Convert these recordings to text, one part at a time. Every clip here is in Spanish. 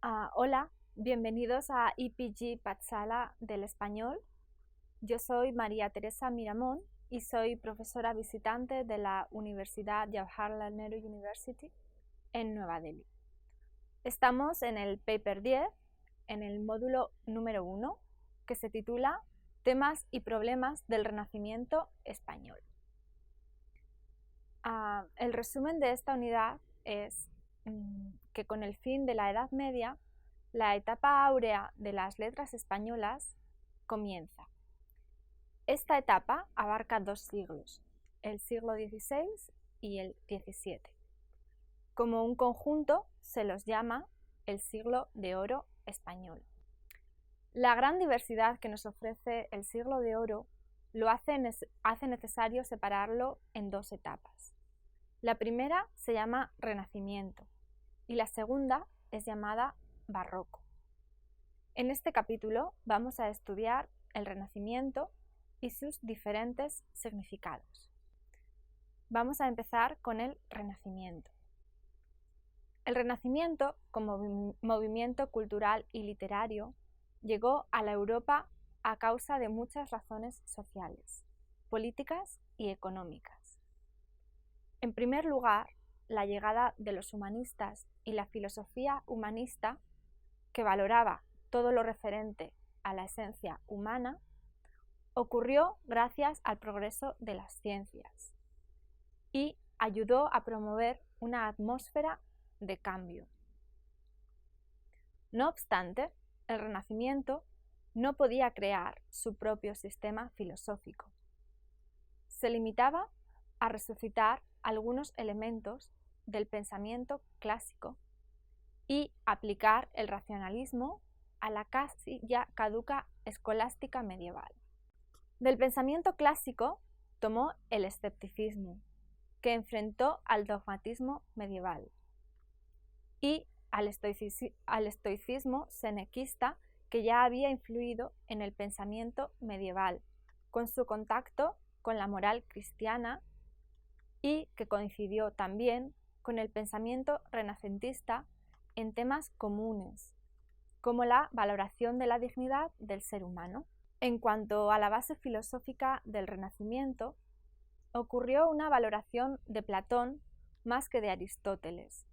Hola, bienvenidos a IPG Patsala del Español. Yo soy María Teresa Miramón y soy profesora visitante de la Universidad Jawaharlal Nehru University en Nueva Delhi. Estamos en el paper 10, en el módulo número 1, que se titula Temas y problemas del Renacimiento español. El resumen de esta unidad es que con el fin de la Edad Media, la etapa áurea de las letras españolas comienza. Esta etapa abarca 2 siglos, el siglo XVI y el XVII. Como un conjunto se los llama el siglo de oro español. La gran diversidad que nos ofrece el siglo de oro lo hace necesario separarlo en 2 etapas. La primera se llama Renacimiento y la segunda es llamada Barroco. En este capítulo vamos a estudiar el Renacimiento y sus diferentes significados. Vamos a empezar con el Renacimiento. El Renacimiento, como movimiento cultural y literario, llegó a la Europa a causa de muchas razones sociales, políticas y económicas. En primer lugar, la llegada de los humanistas y la filosofía humanista, que valoraba todo lo referente a la esencia humana, ocurrió gracias al progreso de las ciencias y ayudó a promover una atmósfera de cambio. No obstante, el Renacimiento no podía crear su propio sistema filosófico. Se limitaba a resucitar algunos elementos del pensamiento clásico y aplicar el racionalismo a la casi ya caduca escolástica medieval. Del pensamiento clásico tomó el escepticismo, que enfrentó al dogmatismo medieval, y al estoicismo senequista, que ya había influido en el pensamiento medieval, con su contacto con la moral cristiana y que coincidió también con el pensamiento renacentista en temas comunes, como la valoración de la dignidad del ser humano. En cuanto a la base filosófica del Renacimiento, ocurrió una valoración de Platón más que de Aristóteles,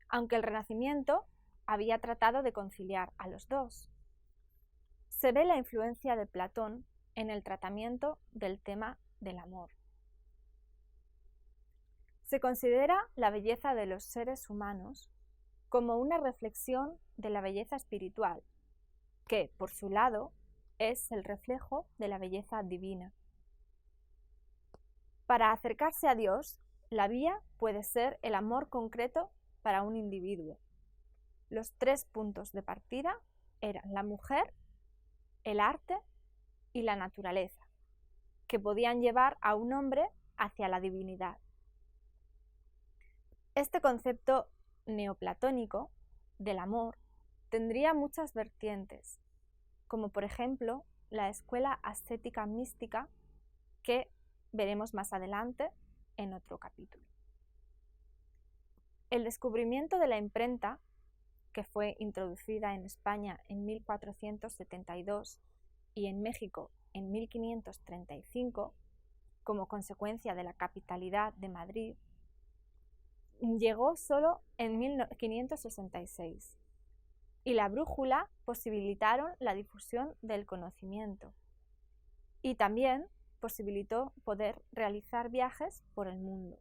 aunque el Renacimiento había tratado de conciliar a los dos. Se ve la influencia de Platón en el tratamiento del tema del amor. Se considera la belleza de los seres humanos como una reflexión de la belleza espiritual, que, por su lado, es el reflejo de la belleza divina. Para acercarse a Dios, la vía puede ser el amor concreto para un individuo. Los 3 puntos de partida eran la mujer, el arte y la naturaleza, que podían llevar a un hombre hacia la divinidad. Este concepto neoplatónico del amor tendría muchas vertientes, como por ejemplo la escuela ascética mística, que veremos más adelante en otro capítulo. El descubrimiento de la imprenta, que fue introducida en España en 1472 y en México en 1535, como consecuencia de la capitalidad de Madrid, llegó solo en 1566, y la brújula posibilitaron la difusión del conocimiento y también posibilitó poder realizar viajes por el mundo,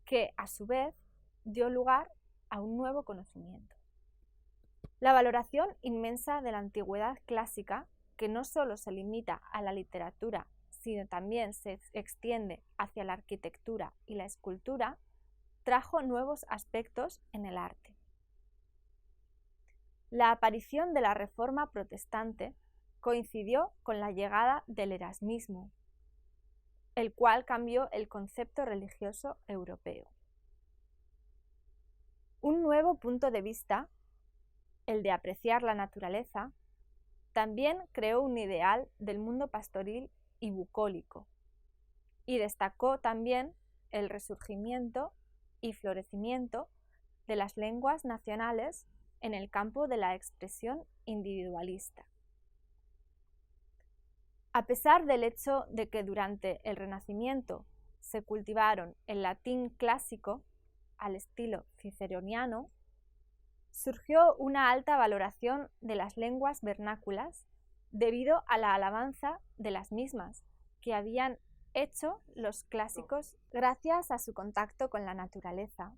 que a su vez dio lugar a un nuevo conocimiento. La valoración inmensa de la antigüedad clásica, que no solo se limita a la literatura, sino también se extiende hacia la arquitectura y la escultura, trajo nuevos aspectos en el arte. La aparición de la Reforma protestante coincidió con la llegada del erasmismo, el cual cambió el concepto religioso europeo. Un nuevo punto de vista, el de apreciar la naturaleza, también creó un ideal del mundo pastoril y bucólico, y destacó también el resurgimiento y florecimiento de las lenguas nacionales en el campo de la expresión individualista. A pesar del hecho de que durante el Renacimiento se cultivaron el latín clásico al estilo ciceroniano, surgió una alta valoración de las lenguas vernáculas debido a la alabanza de las mismas que habían hecho los clásicos gracias a su contacto con la naturaleza.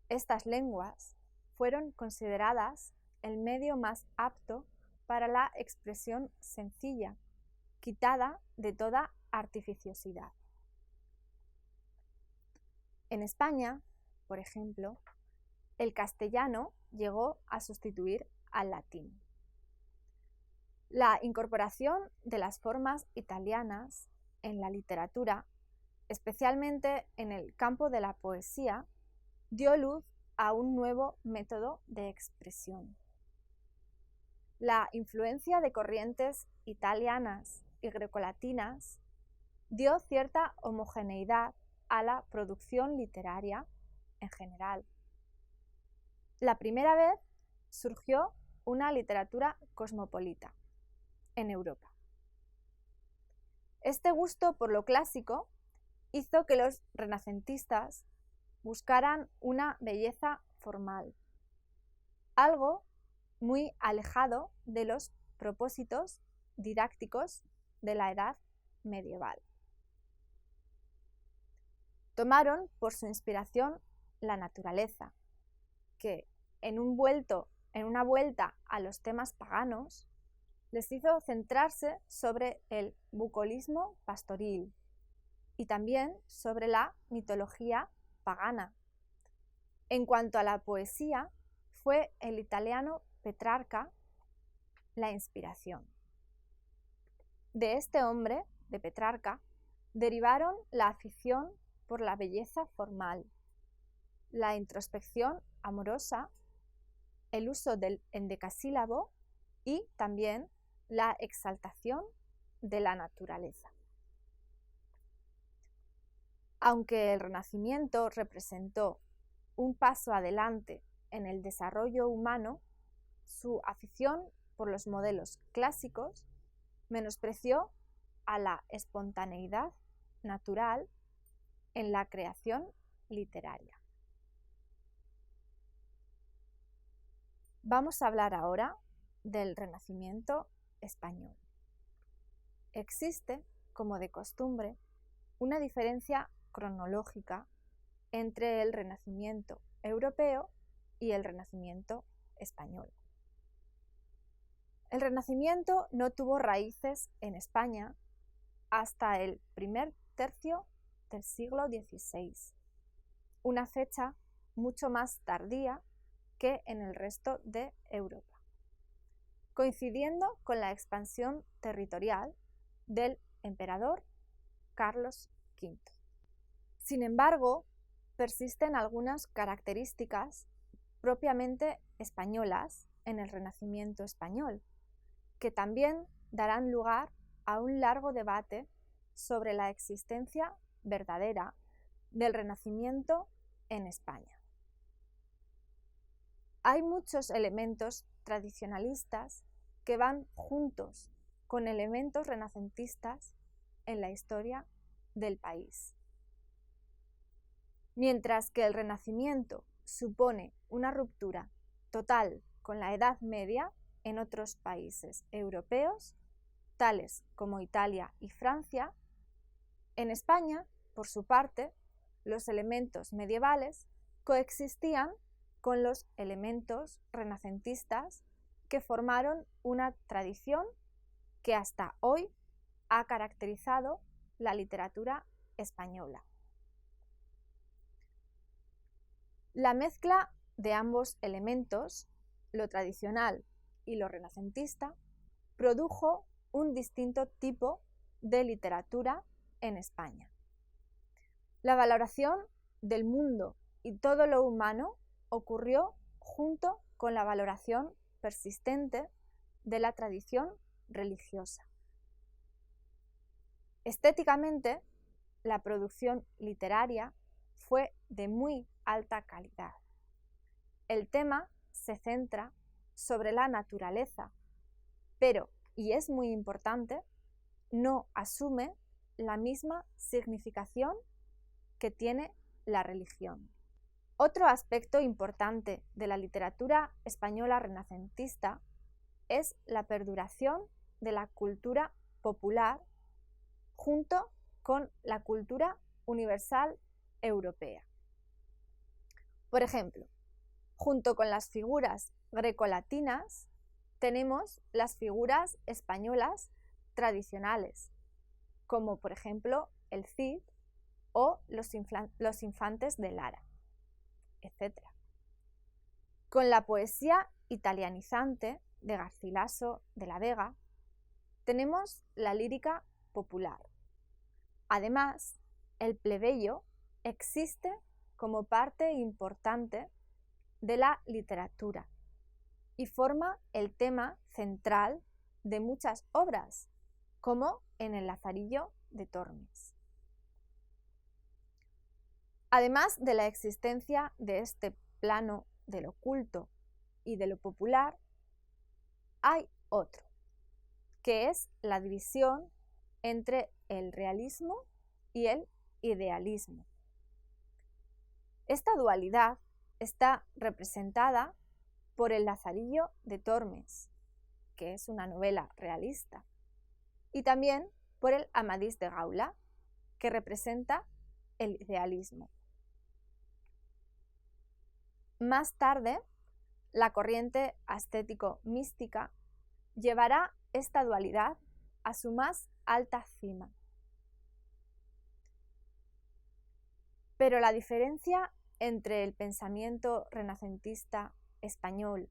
Estas lenguas fueron consideradas el medio más apto para la expresión sencilla, quitada de toda artificiosidad. En España, por ejemplo, el castellano llegó a sustituir al latín. La incorporación de las formas italianas en la literatura, especialmente en el campo de la poesía, dio luz a un nuevo método de expresión. La influencia de corrientes italianas y grecolatinas dio cierta homogeneidad a la producción literaria en general. La primera vez surgió una literatura cosmopolita en Europa. Este gusto por lo clásico hizo que los renacentistas buscaran una belleza formal, algo muy alejado de los propósitos didácticos de la Edad medieval. Tomaron por su inspiración la naturaleza, que en una vuelta a los temas paganos, les hizo centrarse sobre el bucolismo pastoril y también sobre la mitología pagana. En cuanto a la poesía, fue el italiano Petrarca la inspiración. De este hombre, de Petrarca, derivaron la afición por la belleza formal, la introspección amorosa, el uso del endecasílabo y también la exaltación de la naturaleza. Aunque el Renacimiento representó un paso adelante en el desarrollo humano, su afición por los modelos clásicos menospreció a la espontaneidad natural en la creación literaria. Vamos a hablar ahora del Renacimiento español. Existe, como de costumbre, una diferencia cronológica entre el Renacimiento europeo y el Renacimiento español. El Renacimiento no tuvo raíces en España hasta el primer tercio del siglo XVI, una fecha mucho más tardía que en el resto de Europa, coincidiendo con la expansión territorial del emperador Carlos V. Sin embargo, persisten algunas características propiamente españolas en el Renacimiento español, que también darán lugar a un largo debate sobre la existencia verdadera del Renacimiento en España. Hay muchos elementos tradicionalistas que van juntos con elementos renacentistas en la historia del país. Mientras que el Renacimiento supone una ruptura total con la Edad Media en otros países europeos, tales como Italia y Francia, en España, por su parte, los elementos medievales coexistían con los elementos renacentistas que formaron una tradición que hasta hoy ha caracterizado la literatura española. La mezcla de ambos elementos, lo tradicional y lo renacentista, produjo un distinto tipo de literatura en España. La valoración del mundo y todo lo humano ocurrió junto con la valoración persistente de la tradición religiosa. Estéticamente, la producción literaria fue de muy alta calidad. El tema se centra sobre la naturaleza, pero, y es muy importante, no asume la misma significación que tiene la religión. Otro aspecto importante de la literatura española renacentista es la perduración de la cultura popular junto con la cultura universal europea. Por ejemplo, junto con las figuras grecolatinas, tenemos las figuras españolas tradicionales, como por ejemplo el Cid o los infantes de Lara, etc. Con la poesía italianizante de Garcilaso de la Vega, tenemos la lírica popular. Además, el plebeyo existe como parte importante de la literatura y forma el tema central de muchas obras, como en El Lazarillo de Tormes. Además de la existencia de este plano de lo culto y de lo popular, hay otro, que es la división entre el realismo y el idealismo. Esta dualidad está representada por El Lazarillo de Tormes, que es una novela realista, y también por el Amadís de Gaula, que representa el idealismo. Más tarde, la corriente ascético-mística llevará esta dualidad a su más alta cima. Pero la diferencia entre el pensamiento renacentista español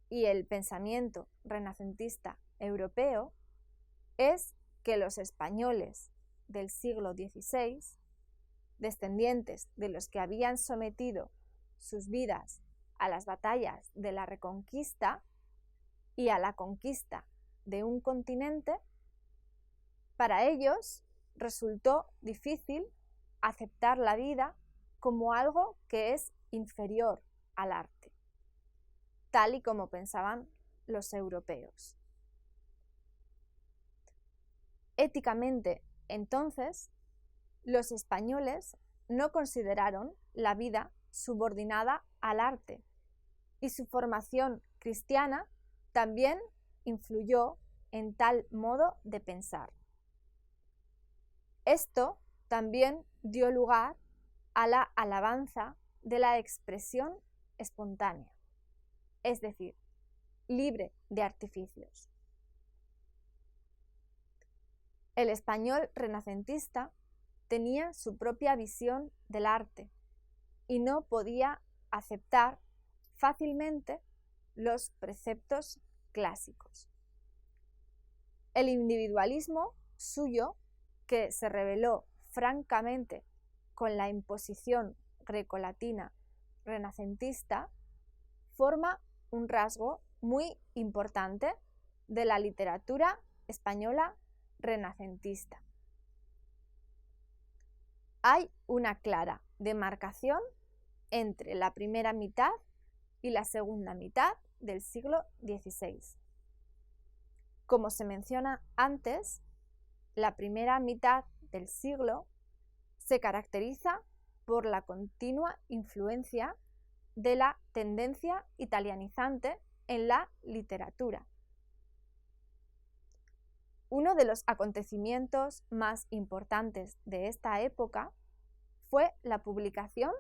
y el pensamiento renacentista europeo es que los españoles del siglo XVI, descendientes de los que habían sometido sus vidas a las batallas de la Reconquista y a la conquista de un continente, para ellos resultó difícil aceptar la vida como algo que es inferior al arte, tal y como pensaban los europeos. Éticamente, entonces, los españoles no consideraron la vida subordinada al arte, y su formación cristiana también influyó en tal modo de pensar. Esto también dio lugar a la alabanza de la expresión espontánea, es decir, libre de artificios. El español renacentista tenía su propia visión del arte y no podía aceptar fácilmente los preceptos clásicos. El individualismo suyo, que se reveló francamente con la imposición grecolatina renacentista, forma un rasgo muy importante de la literatura española renacentista. Hay una clara demarcación entre la primera mitad y la segunda mitad del siglo XVI. Como se menciona antes, la primera mitad del siglo se caracteriza por la continua influencia de la tendencia italianizante en la literatura. Uno de los acontecimientos más importantes de esta época fue la publicación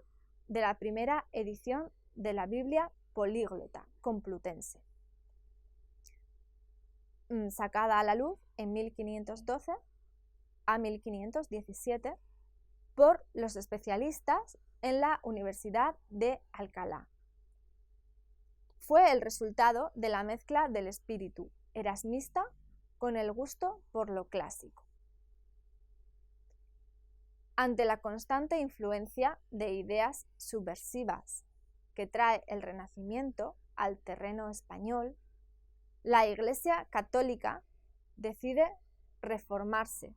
de la primera edición de la Biblia políglota complutense, sacada a la luz en 1512 a 1517 por los especialistas en la Universidad de Alcalá. Fue el resultado de la mezcla del espíritu erasmista con el gusto por lo clásico. Ante la constante influencia de ideas subversivas que trae el Renacimiento al terreno español, la Iglesia Católica decide reformarse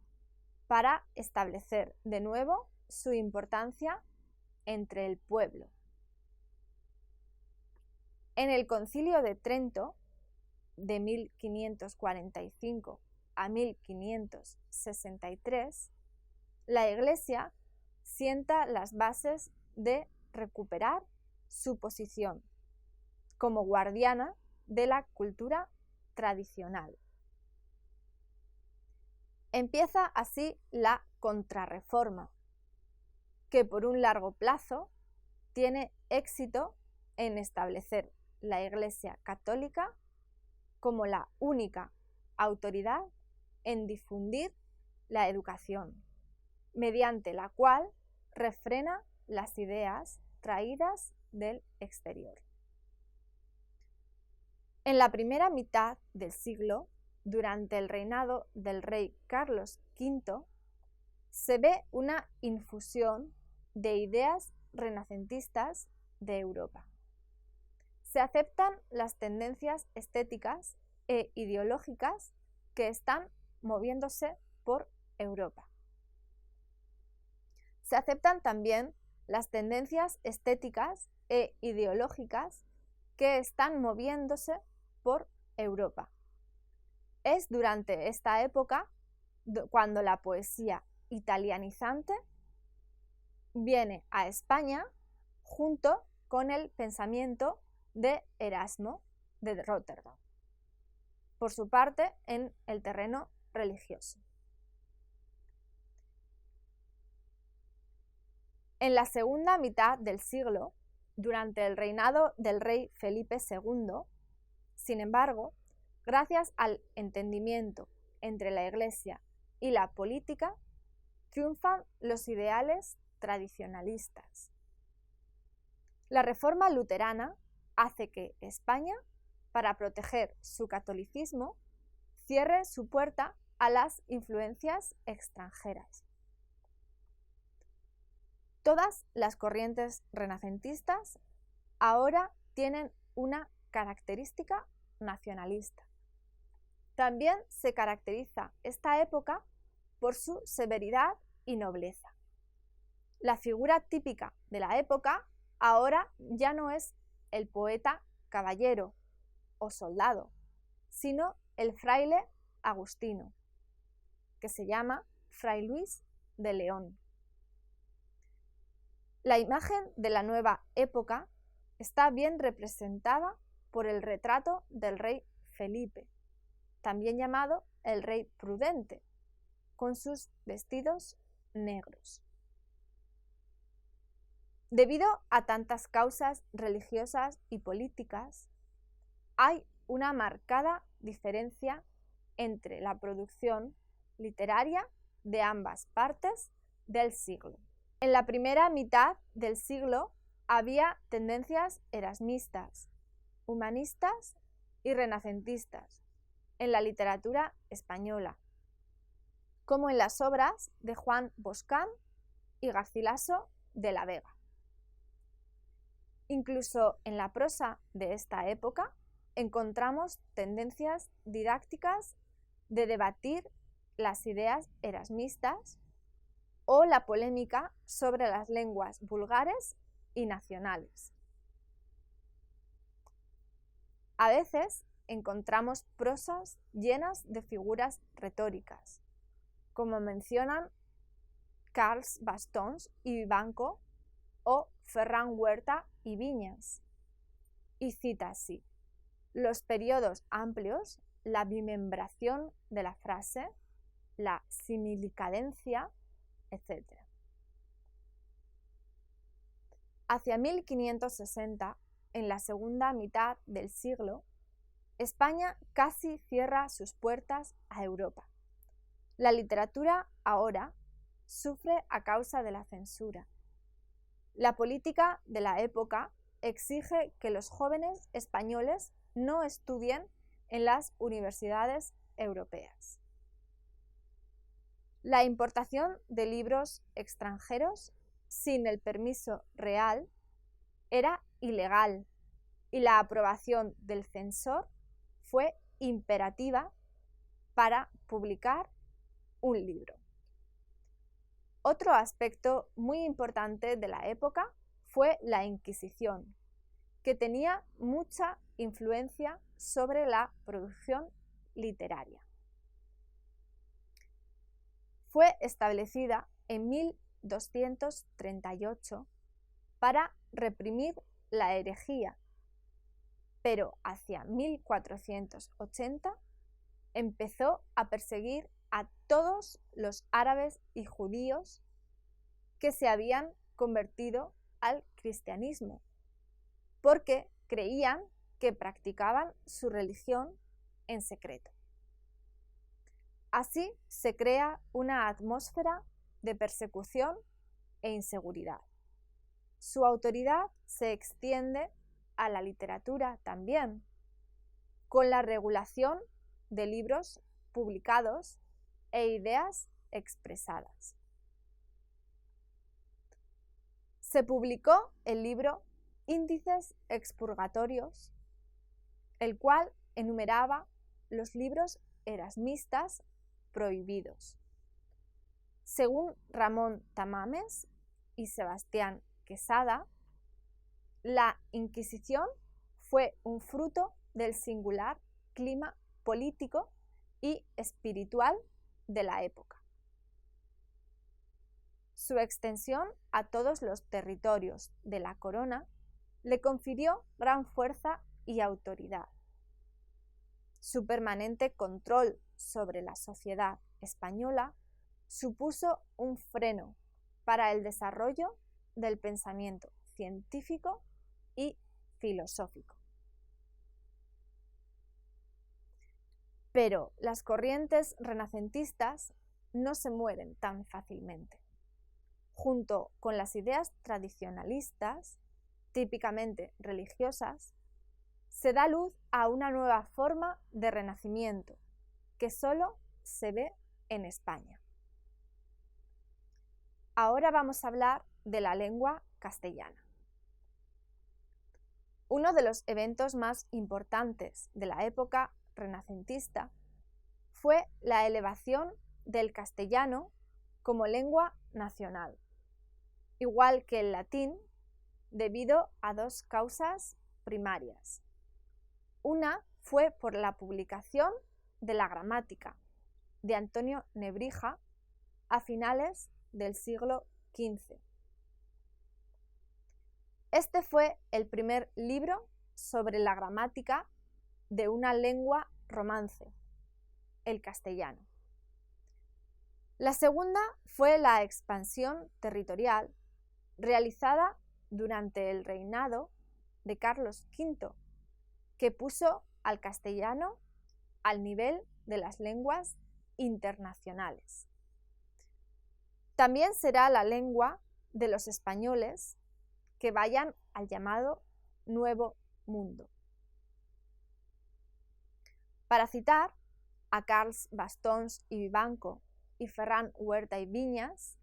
para establecer de nuevo su importancia entre el pueblo. En el Concilio de Trento, de 1545 a 1563, la Iglesia sienta las bases de recuperar su posición como guardiana de la cultura tradicional. Empieza así la Contrarreforma, que por un largo plazo tiene éxito en establecer la Iglesia Católica como la única autoridad en difundir la educación, mediante la cual refrena las ideas traídas del exterior. En la primera mitad del siglo, durante el reinado del rey Carlos V, se ve una infusión de ideas renacentistas de Europa. Se aceptan las tendencias estéticas e ideológicas que están moviéndose por Europa. Se aceptan también las tendencias estéticas e ideológicas que están moviéndose por Europa. Es durante esta época cuando la poesía italianizante viene a España junto con el pensamiento de Erasmo de Róterdam, por su parte en el terreno religioso. En la segunda mitad del siglo, durante el reinado del rey Felipe II, sin embargo, gracias al entendimiento entre la Iglesia y la política, triunfan los ideales tradicionalistas. La reforma luterana hace que España, para proteger su catolicismo, cierre su puerta a las influencias extranjeras. Todas las corrientes renacentistas ahora tienen una característica nacionalista. También se caracteriza esta época por su severidad y nobleza. La figura típica de la época ahora ya no es el poeta caballero o soldado, sino el fraile agustino, que se llama Fray Luis de León. La imagen de la nueva época está bien representada por el retrato del rey Felipe, también llamado el rey prudente, con sus vestidos negros. Debido a tantas causas religiosas y políticas, hay una marcada diferencia entre la producción literaria de ambas partes del siglo. En la primera mitad del siglo había tendencias erasmistas, humanistas y renacentistas en la literatura española, como en las obras de Juan Boscán y Garcilaso de la Vega. Incluso en la prosa de esta época encontramos tendencias didácticas de debatir las ideas erasmistas o la polémica sobre las lenguas vulgares y nacionales. A veces encontramos prosas llenas de figuras retóricas, como mencionan Carles Bastons y Vivanco o Ferran Huerta y Viñas. Y cita así: los periodos amplios, la bimembración de la frase, la similicadencia, etc. Hacia 1560, en la segunda mitad del siglo, España casi cierra sus puertas a Europa. La literatura ahora sufre a causa de la censura. La política de la época exige que los jóvenes españoles no estudien en las universidades europeas. La importación de libros extranjeros sin el permiso real era ilegal y la aprobación del censor fue imperativa para publicar un libro. Otro aspecto muy importante de la época fue la Inquisición, que tenía mucha influencia sobre la producción literaria. Fue establecida en 1238 para reprimir la herejía, pero hacia 1480 empezó a perseguir a todos los árabes y judíos que se habían convertido al cristianismo, porque creían que practicaban su religión en secreto. Así se crea una atmósfera de persecución e inseguridad. Su autoridad se extiende a la literatura también, con la regulación de libros publicados e ideas expresadas. Se publicó el libro Índices expurgatorios, el cual enumeraba los libros erasmistas prohibidos. Según Ramón Tamames y Sebastián Quesada, la Inquisición fue un fruto del singular clima político y espiritual de la época. Su extensión a todos los territorios de la corona le confirió gran fuerza y autoridad. Su permanente control sobre la sociedad española supuso un freno para el desarrollo del pensamiento científico y filosófico. Pero las corrientes renacentistas no se mueren tan fácilmente. Junto con las ideas tradicionalistas, típicamente religiosas, se da luz a una nueva forma de renacimiento que solo se ve en España. Ahora vamos a hablar de la lengua castellana. Uno de los eventos más importantes de la época renacentista fue la elevación del castellano como lengua nacional, igual que el latín, debido a dos causas primarias. Una fue por la publicación de la gramática de Antonio Nebrija a finales del siglo XV. Este fue el primer libro sobre la gramática de una lengua romance, el castellano. La segunda fue la expansión territorial realizada durante el reinado de Carlos V, que puso al castellano al nivel de las lenguas internacionales. También será la lengua de los españoles que vayan al llamado Nuevo Mundo. Para citar a Carles Bastons y Vivanco y Ferran Huerta y Viñas,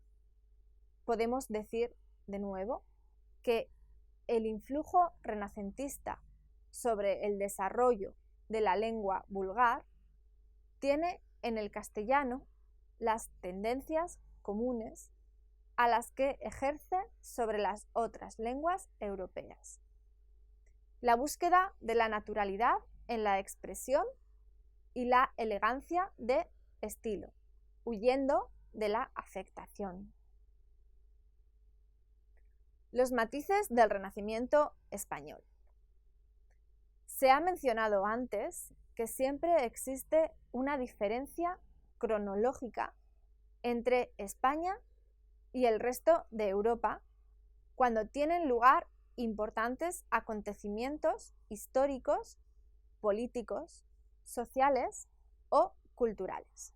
podemos decir de nuevo que el influjo renacentista sobre el desarrollo de la lengua vulgar tiene en el castellano las tendencias comunes a las que ejerce sobre las otras lenguas europeas. La búsqueda de la naturalidad en la expresión y la elegancia de estilo, huyendo de la afectación. Los matices del Renacimiento español. Se ha mencionado antes que siempre existe una diferencia cronológica entre España y el resto de Europa cuando tienen lugar importantes acontecimientos históricos, políticos, sociales o culturales.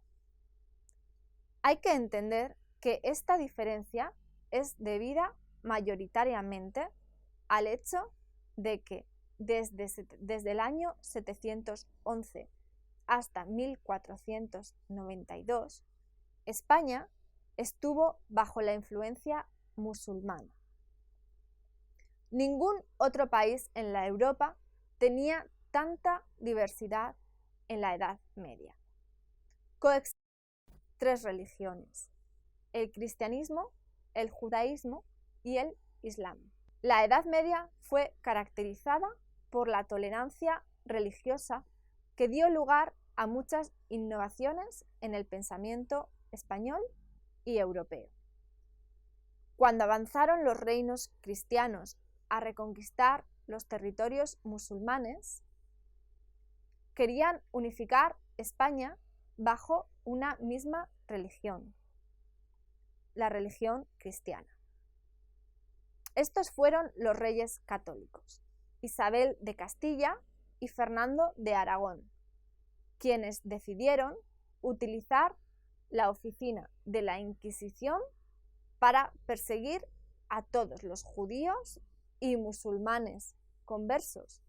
Hay que entender que esta diferencia es debida mayoritariamente al hecho de que desde el año 711 hasta 1492, España estuvo bajo la influencia musulmana. Ningún otro país en la Europa tenía tanta diversidad en la Edad Media. Coexistían tres religiones: el cristianismo, el judaísmo y el islam. La Edad Media fue caracterizada por la tolerancia religiosa que dio lugar a muchas innovaciones en el pensamiento español y europeo. Cuando avanzaron los reinos cristianos a reconquistar los territorios musulmanes, querían unificar España bajo una misma religión, la religión cristiana. Estos fueron los reyes católicos, Isabel de Castilla y Fernando de Aragón, quienes decidieron utilizar la oficina de la Inquisición para perseguir a todos los judíos y musulmanes conversos,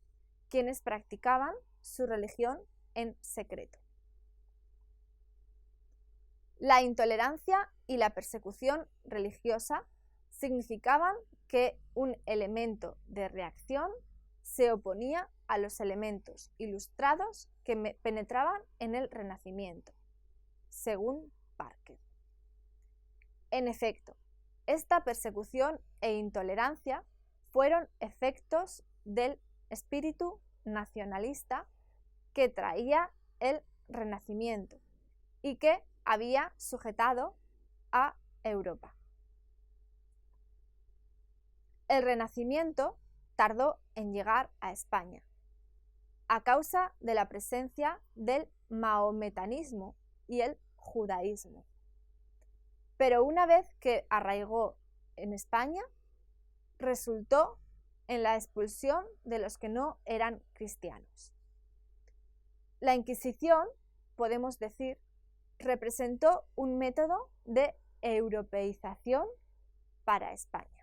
quienes practicaban su religión en secreto. La intolerancia y la persecución religiosa significaban que un elemento de reacción se oponía a los elementos ilustrados que penetraban en el Renacimiento, según Parker. En efecto, esta persecución e intolerancia fueron efectos del espíritu nacionalista que traía el Renacimiento y que había sujetado a Europa. El Renacimiento tardó en llegar a España, a causa de la presencia del mahometanismo y el judaísmo. Pero una vez que arraigó en España, resultó en la expulsión de los que no eran cristianos. La Inquisición, podemos decir, representó un método de europeización para España.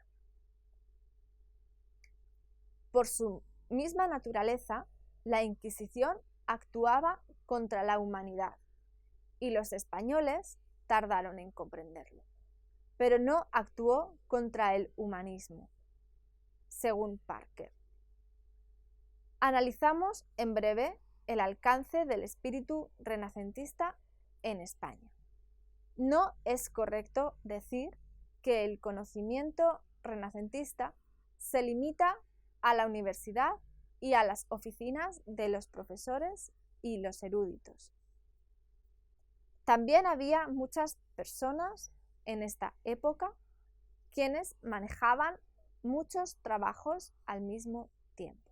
Por su misma naturaleza, la Inquisición actuaba contra la humanidad y los españoles tardaron en comprenderlo, pero no actuó contra el humanismo, según Parker. Analizamos en breve el alcance del espíritu renacentista en España. No es correcto decir que el conocimiento renacentista se limita a la universidad y a las oficinas de los profesores y los eruditos. También había muchas personas en esta época quienes manejaban muchos trabajos al mismo tiempo,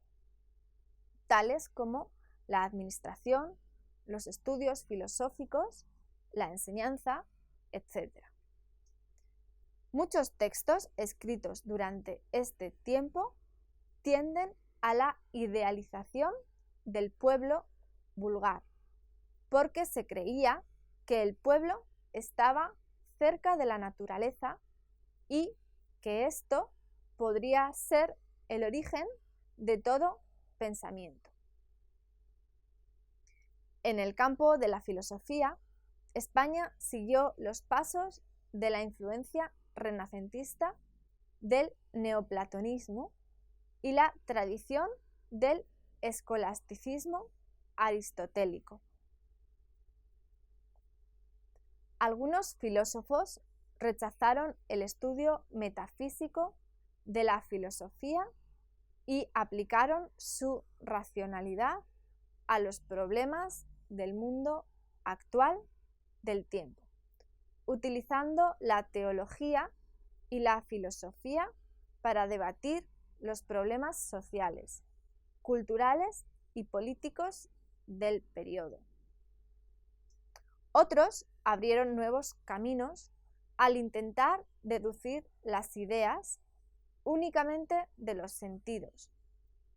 tales como la administración, los estudios filosóficos, la enseñanza, etc. Muchos textos escritos durante este tiempo tienden a la idealización del pueblo vulgar, porque se creía que el pueblo estaba cerca de la naturaleza y que esto podría ser el origen de todo pensamiento. En el campo de la filosofía, España siguió los pasos de la influencia renacentista del neoplatonismo y la tradición del escolasticismo aristotélico. Algunos filósofos rechazaron el estudio metafísico de la filosofía y aplicaron su racionalidad a los problemas del mundo actual del tiempo, utilizando la teología y la filosofía para debatir los problemas sociales, culturales y políticos del periodo. Otros abrieron nuevos caminos al intentar deducir las ideas únicamente de los sentidos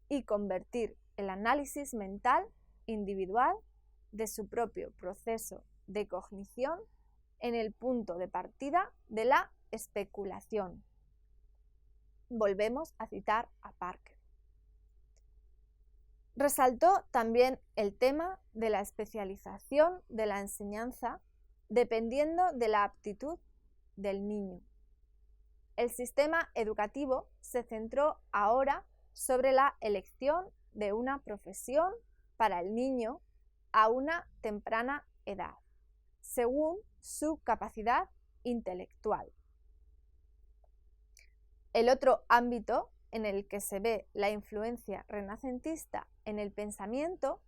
y convertir el análisis mental individual de su propio proceso de cognición en el punto de partida de la especulación. Volvemos a citar a Parker. Resaltó también el tema de la especialización de la enseñanza dependiendo de la aptitud del niño. El sistema educativo se centró ahora sobre la elección de una profesión para el niño a una temprana edad, según su capacidad intelectual. El otro ámbito en el que se ve la influencia renacentista en el pensamiento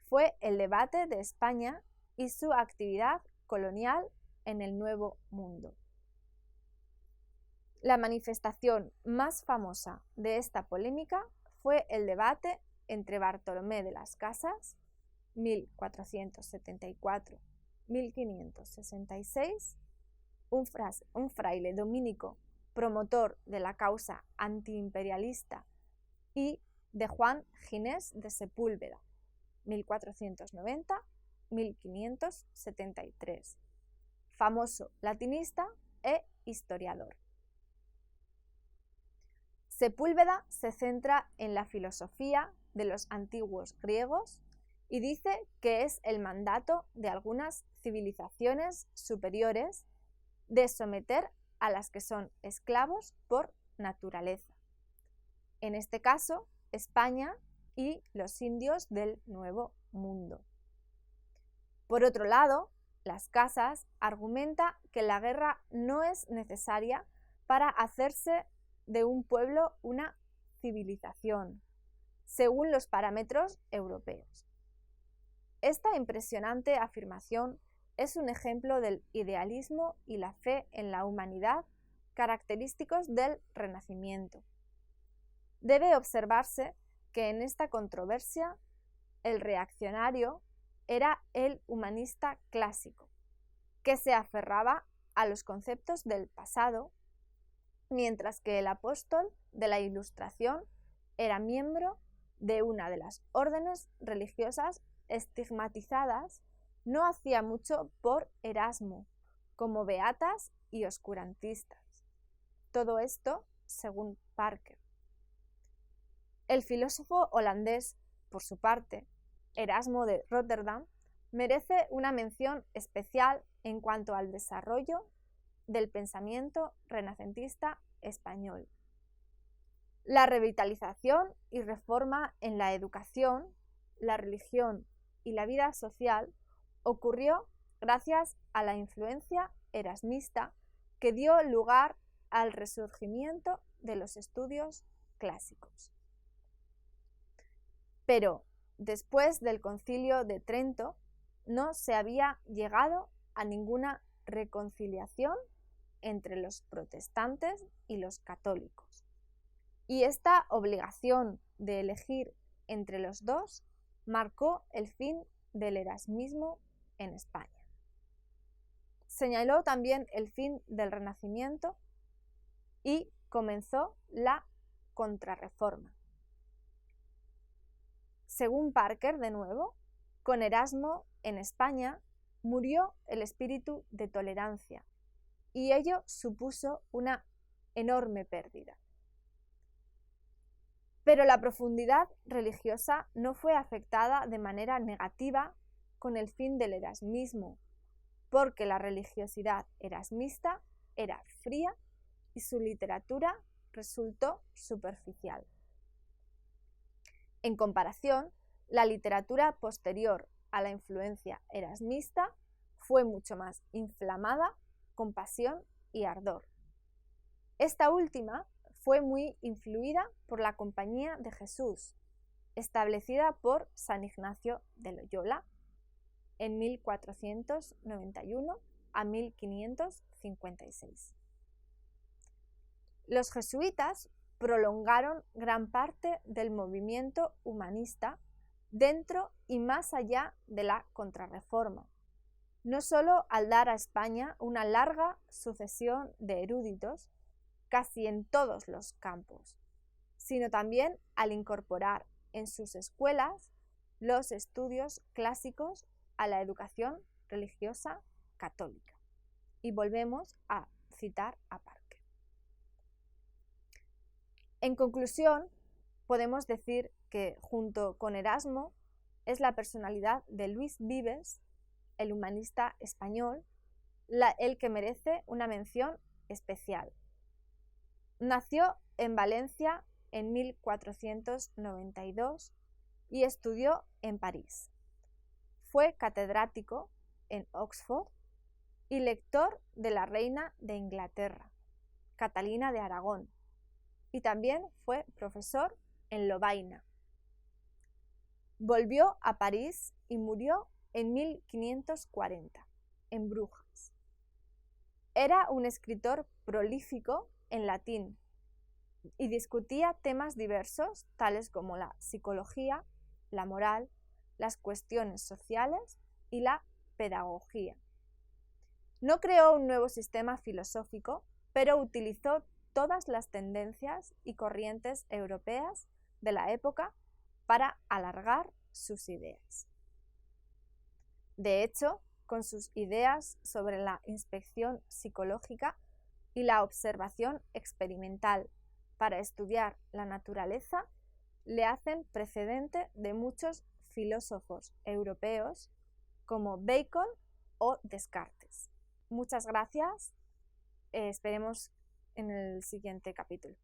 fue el debate de España y su actividad colonial en el Nuevo Mundo. La manifestación más famosa de esta polémica fue el debate entre Bartolomé de las Casas, 1474-1566, un fraile dominico promotor de la causa antiimperialista, y de Juan Ginés de Sepúlveda, 1490-1573, famoso latinista e historiador. Sepúlveda se centra en la filosofía de los antiguos griegos y dice que es el mandato de algunas civilizaciones superiores de someter a las que son esclavos por naturaleza. En este caso, España y los indios del Nuevo Mundo. Por otro lado, Las Casas argumenta que la guerra no es necesaria para hacerse de un pueblo una civilización, según los parámetros europeos. Esta impresionante afirmación es un ejemplo del idealismo y la fe en la humanidad característicos del Renacimiento. Debe observarse que en esta controversia el reaccionario era el humanista clásico, que se aferraba a los conceptos del pasado, mientras que el apóstol de la Ilustración era miembro de una de las órdenes religiosas estigmatizadas no hacía mucho por Erasmo, como beatas y oscurantistas. Todo esto según Parker. El filósofo holandés, por su parte, Erasmo de Róterdam, merece una mención especial en cuanto al desarrollo del pensamiento renacentista español. La revitalización y reforma en la educación, la religión y la vida social ocurrió gracias a la influencia erasmista que dio lugar al resurgimiento de los estudios clásicos. Pero después del Concilio de Trento no se había llegado a ninguna reconciliación entre los protestantes y los católicos, y esta obligación de elegir entre los dos marcó el fin del erasmismo en España. Señaló también el fin del Renacimiento y comenzó la Contrarreforma. Según Parker, de nuevo, con Erasmo en España murió el espíritu de tolerancia y ello supuso una enorme pérdida. Pero la profundidad religiosa no fue afectada de manera negativa con el fin del erasmismo, porque la religiosidad erasmista era fría y su literatura resultó superficial. En comparación, la literatura posterior a la influencia erasmista fue mucho más inflamada con pasión y ardor. Esta última fue muy influida por la Compañía de Jesús, establecida por San Ignacio de Loyola en 1491 a 1556. Los jesuitas prolongaron gran parte del movimiento humanista dentro y más allá de la Contrarreforma, no solo al dar a España una larga sucesión de eruditos, casi en todos los campos, sino también al incorporar en sus escuelas los estudios clásicos a la educación religiosa católica. Y volvemos a citar a Parker. En conclusión, podemos decir que junto con Erasmo es la personalidad de Luis Vives, el humanista español, el que merece una mención especial. Nació en Valencia en 1492 y estudió en París. Fue catedrático en Oxford y lector de la reina de Inglaterra, Catalina de Aragón, y también fue profesor en Lovaina. Volvió a París y murió en 1540, en Brujas. Era un escritor prolífico en latín y discutía temas diversos tales como la psicología, la moral, las cuestiones sociales y la pedagogía. No creó un nuevo sistema filosófico, pero utilizó todas las tendencias y corrientes europeas de la época para alargar sus ideas. De hecho, con sus ideas sobre la inspección psicológica y la observación experimental para estudiar la naturaleza, le hacen precedente de muchos filósofos europeos como Bacon o Descartes. Muchas gracias, esperemos en el siguiente capítulo.